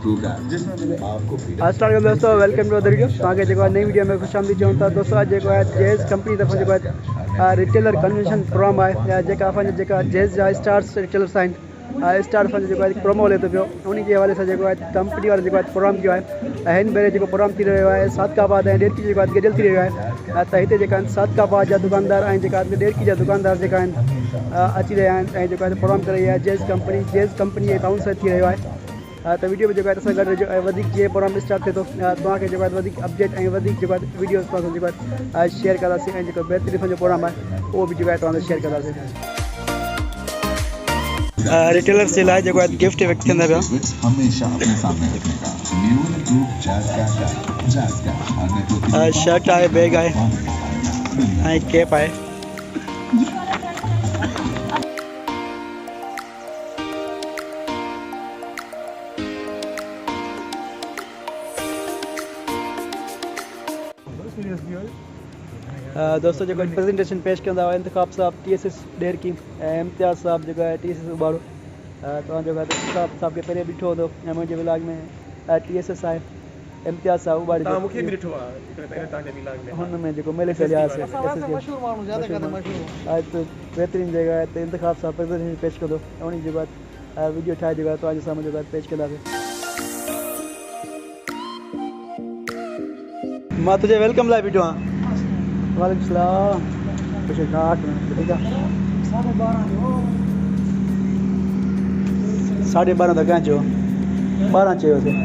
अस्सलाम दोस्तों, welcome to other video. आगे जो नई वीडियो में खुश आमदीद चऊं था दोस्तों। आज जो जेज़ कंपनी तरफ जो रिटेलर कन्वेंशन प्रोग्राम है जेका जेज़ जा स्टार्स रिटेलर्स आहिनि स्टार फंड जो प्रोमो हले तो पियो उन के हवाले से कंपनी वाले प्रोग्राम किया है हिन भेरे जो प्रोग्राम थी रहियो है सादकाबाद ऐं डेरकी जो गॾियल थी रहियो है त हिते जेका सादकाबाद जा दुकानदार ऐं डेरकी जा दुकानदार जेका अची रहिया आहिनि ऐं प्रोग्राम करे रही है जेज़ कंपनी जे टाउन से थी रहियो है। तो वीडियो में जो असां गॾु जीअं प्रोग्राम स्टार्ट थिए थो तव्हांखे जो अपडेट ऐं वीडियोस शेयर कंदासीं ऐं जेको बेहतरीन जो प्रोग्राम है वो भी जो तव्हां शेयर कंदासीं। रिटेलर्स जे लाइ जेको गिफ्ट विफ्ट थींदा पिया शर्ट आहे, बैग आहे ऐं कैप आहे। दोस्तों जो प्रेजेंटेशन पेश कंदा हुआ इंतखाब साहब TSS डेरकी ऐं इम्तियाज़ साहब जो TSS उबारो तव्हां जो इंतखाब साहब के पहिरें ॾिठो हूंदो ऐं मुंहिंजे विलाग में TSS आहे इम्तियाज़ साहब उबारी हुन में जेको मेले पे लियासीं बेहतरीन जगह है। इंतखाब साहब प्रेजेंटेशन पेश कंदो ऐं उन जो वीडियो ठाहे जो तव्हांजे साम्हूं जो पेश कंदासीं। मां तुझे वेलकम लाइ बीठो आहियां। वालेकुम सलाम। कुछ ठाक ठीक है 12:30 तक चो 12 चयोसीं।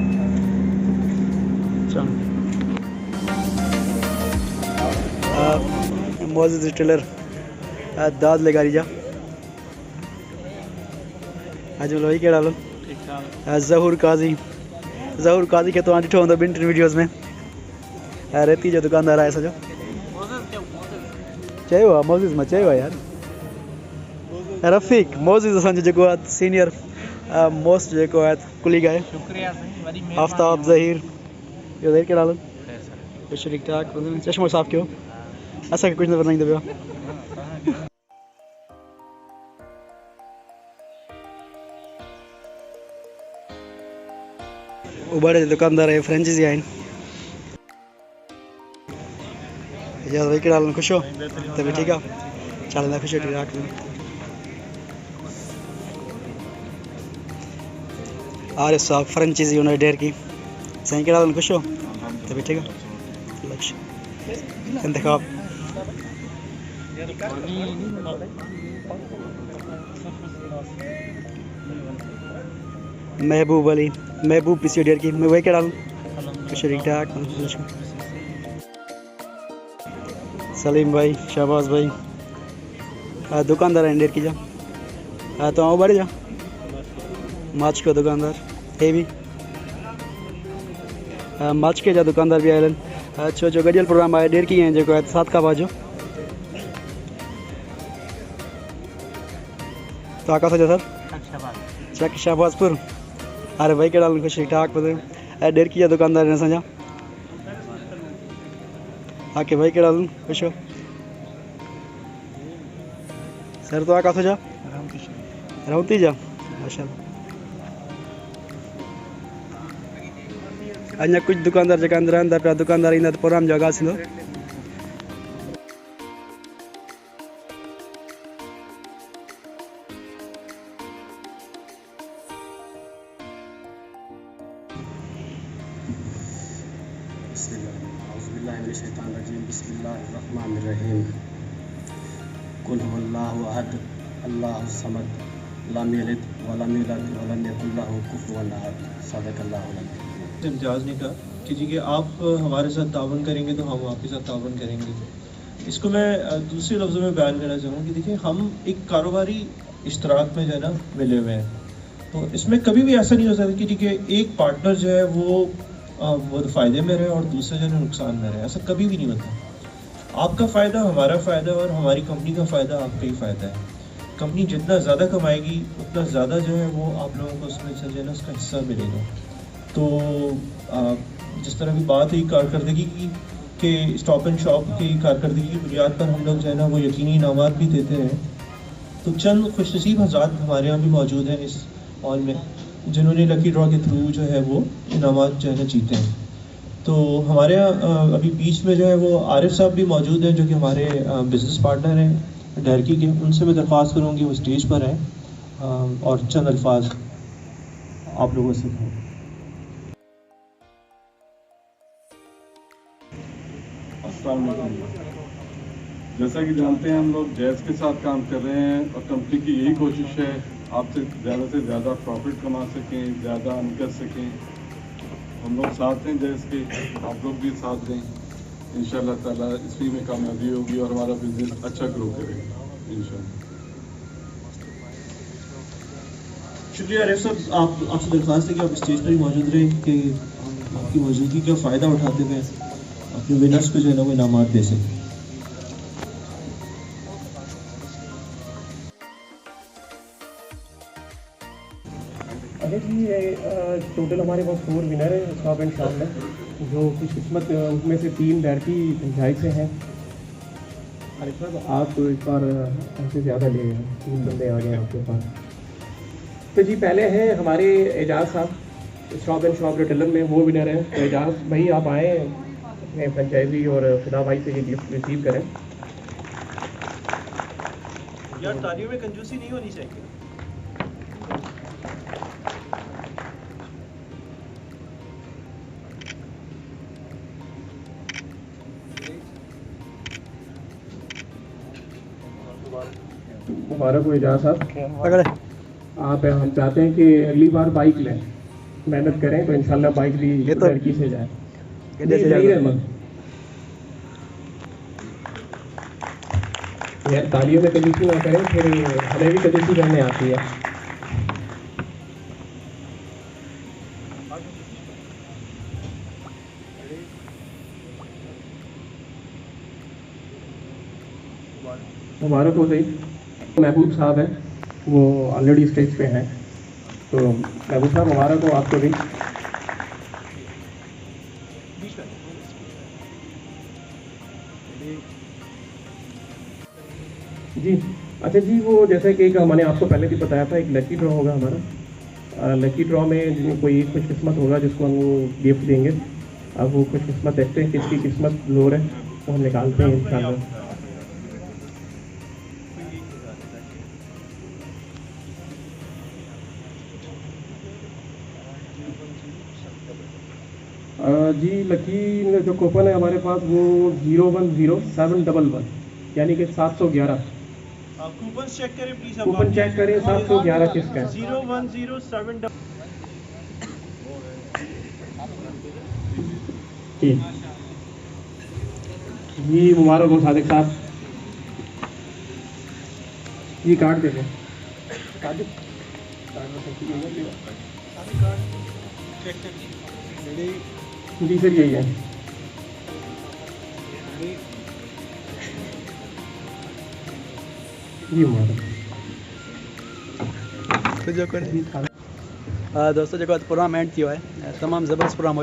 मोज़िज़ रिटेलर दाद लगारी जा आज लोही कहिड़ा हाल ज़हूर काज़ी खे तव्हां ॾिठो हूंदो ॿिनि टिनि वीडियोज़ में रेती जो दुकानदार आहे सॼो चयो आहे मोज़िज़ मां चयो आहे यार रफ़ीक मोज़िज़ असांजो जेको आहे सीनियर मोस्ट जेको आहे कुलीग आहे आफ्ताब ज़हीर ॿियो ज़हीर कहिड़ा हाल कुझु ठीकु ठाक चश्मो साफ़ु कयो असांखे कुझु नज़र न ईंदो पियो। उबाड़े जे दुकानदार ऐं फ्रेंचाइज़ी आहिनि इजाज़त भाई कहिड़ा हाल ख़ुशि हो त बि ठीकु आहे चालींदा ख़ुशि ठीकु ठाक आरिफ साहब फ्रेंचाइज़ी हुन ढेर की साईं कहिड़ा हाल ख़ुशि हो त बि ठीकु आहे लक्ष्य इंतखाब महबूब पीसी ढेर की मैं वही कहिड़ा हाल ख़ुशि ठीक ठाक सलीम भाई शहबाज भाई दुकानदार आहिनि डेरकी जा तव्हां उबारे जा माचको दुकानदार हे भी माचके जा दुकानदार भी आयल आहिनि छो जो गॾियल प्रोग्राम आहे डेरकी ऐं जेको आहे सादकाबाद जो। तव्हां किथां जो सर चक शहबाजपुर। अरे भाई कहिड़ा हाल ख़ुशि ठीक ठाक ऐं डेरकी जा दुकानदार आहिनि असांजा आके भाई कहिड़ा हाल ख़ुशि हो सर तव्हां किथां जा रवती जा माशा अञा कुछ दुकानदार जेका अंदर रहंदा पिया दुकानदार ईंदा त प्रोग्राम जो आगाज़ थींदो। बिस्मिल्लाहिर्रहमानिर्रहीम कुल हुवल्लाहु अहद अल्लाहु समद लम यलिद वलम यूलद वलम यकुल लहु कुफुवन अहद सदक़ल्लाहुल अज़ीम। इम्तियाज़ ने कहा कि जी कि आप हमारे साथ तावन करेंगे तो हम आपके साथ तावन करेंगे। इसको मैं दूसरे लफ्ज़ों में बयान करना चाहूँगा कि देखिए हम एक कारोबारी इश्तराक में जो है ना मिले हुए हैं तो इसमें कभी भी ऐसा नहीं हो सकता कि ठीक है एक पार्टनर जो है वो फ़ायदे में रहे और दूसरा जो है नुकसान में रहे। ऐसा कभी भी नहीं होता। आपका फ़ायदा हमारा फ़ायदा और हमारी कंपनी का फ़ायदा आपका ही फ़ायदा है। कंपनी जितना ज़्यादा कमाएगी उतना ज़्यादा जो है वो आप लोगों को उसमें से जो है ना उसका हिस्सा मिलेगा। तो जिस तरह की बात है कारकर्दगी की कि स्टॉप एंड शॉप की कारकर्दगी की बुनियाद पर हम लोग जो है ना वो यकीनी इनामात भी देते हैं। तो चंद खुशनसीब हज़रात हमारे यहाँ भी मौजूद हैं इस हॉल में जिन्होंने लकी ड्रॉ के थ्रू जो है वो इनामात जो है ना जीते हैं। तो हमारे यहाँ अभी बीच में जो है वो आरिफ साहब भी मौजूद हैं, जो कि हमारे बिजनेस पार्टनर हैं डरकी के। उनसे मैं दरख्वास्त करूँगी वो स्टेज पर हैं और चंद अल्फाज आप लोगों से कहें। अस्सलाम वालेकुम। जैसा कि जानते हैं हम लोग जैज़ के साथ काम कर रहे हैं और कंपनी की यही कोशिश है आपसे ज़्यादा प्रॉफिट कमा सकें, ज़्यादा अर्न कर सकें। हम लोग साथ हैं जैज़ के, आप लोग भी साथ दें। इंशाल्लाह ताला इसी में कामयाबी होगी और हमारा बिजनेस अच्छा ग्रो करेगा इंशाल्लाह। शुक्रिया आरिफ साहब, आपसे दरख्वास्त है कि आप स्टेज पर ही मौजूद रहें कि आपकी मौजूदगी का फ़ायदा उठाते हुए अपने विनर्स को जो है ना वो इनामात दे सकें। अरे जी ये टोटल हमारे पास 4 विनर है शॉप एंड शॉप में, जो खुशकिस्मत उनमें से 3 डरकी पंचायत से हैं। अरे साहब आप तो इस बार हमसे ज़्यादा ले गए, 3 बंदे आ गए आपके पास। तो जी पहले हैं हमारे एजाज साहब शॉप एंड शॉप रिटेलर में, वो विनर हैं। तो एजाज भाई आप आए अपने फ्रेंचाइजी और फिदा भाई से ये गिफ्ट रिसीव करें। यार तालियों में कंजूसी नहीं होनी चाहिए। मुबारक हो एजाज साहब। अगर आप हम चाहते हैं कि अगली बार बाइक लें, मेहनत करें तो इंशाल्लाह बाइक भी ये तो- लड़की से जाए। कितने से नहीं जाएगा? रहमत। यार तालियों में कंजूसी ना करें, फिर हमें भी कंजूसी करने आती है। मुबारक हो सही। महबूब साहब हैं, वो ऑलरेडी स्टेज पे हैं, तो महबूब साहब मुबारक हो आपको भी। जी अच्छा जी, वो जैसे कि मैंने आपको पहले भी बताया था, एक लकी ड्रॉ होगा हमारा। लकी ड्रॉ में कोई खुशकिस्मत होगा जिसको हम वो गिफ्ट देंगे। अब वो खुशकिस्मत देखते हैं किसकी किस्मत लोर है, तो हम निकालते हैं इंशाल्लाह। जी लकी जो कूपन है हमारे पास वो 010711 यानी कि 711। कूपन चेक करें प्लीज। कूपन चेक करें 711 किसका है। 0107। ठीक जी, मुबारक हो सादिक साहब। ये कार्ड दे दें। जी सर यही है। जी मुबारक। दोस्तों जो प्रोग्राम एंड थी है तमाम ज़बरदस्त प्रोग्राम हो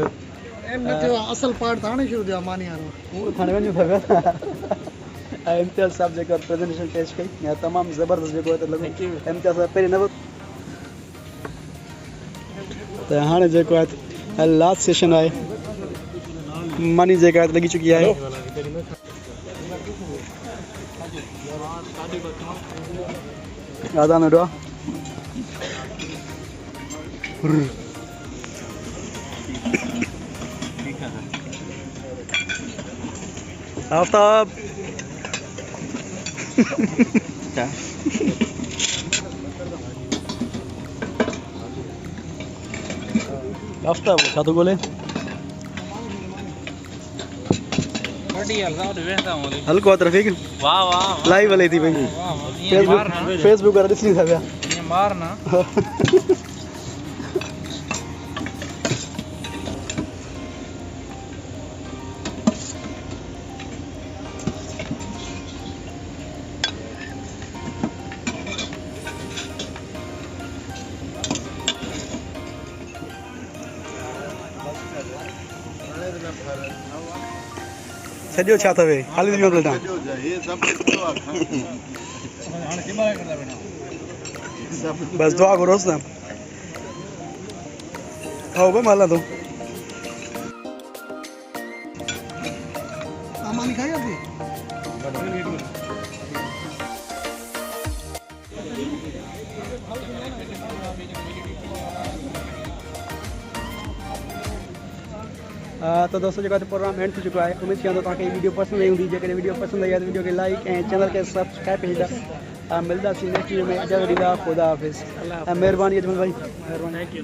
असल पार्ट थाने शुरू थियो मानी वारो थाने वञूं था इम्तियाज़ साहब जो प्रेजेंटेशन पेश कई तमाम ज़बरदस्त जो लॻो इम्तियाज़ साहब पहिरीं न तो हाँ जो लास्ट सेशन है मनी जो लगी चुकी है। आदान उड़ा आफ्ताब क्या आफ्ताब क्या तो बोले हल्को रफीक वाह वाह लाइव वाली थी भाई फेसबुक पर इसलिए था मारना सॼो छा अथव हाली दिल्ली में बस दुआ करोसि न। खाओ भाई माला तो सामान खाई अभी तो दोस्तों जो प्रोग्राम एंड थी चुका है उम्मीद किया तो वीडियो पसंद आई होंगी जो वीडियो पसंद आई तो वीडियो के लाइक एंड चैनल के सब्सक्राइब भेजा मिलता सी नेक्स्ट वीडियो में इजाज़त दीदा खुदा हाफिज़ मेहरबानी अजमल भाई मेहरबानी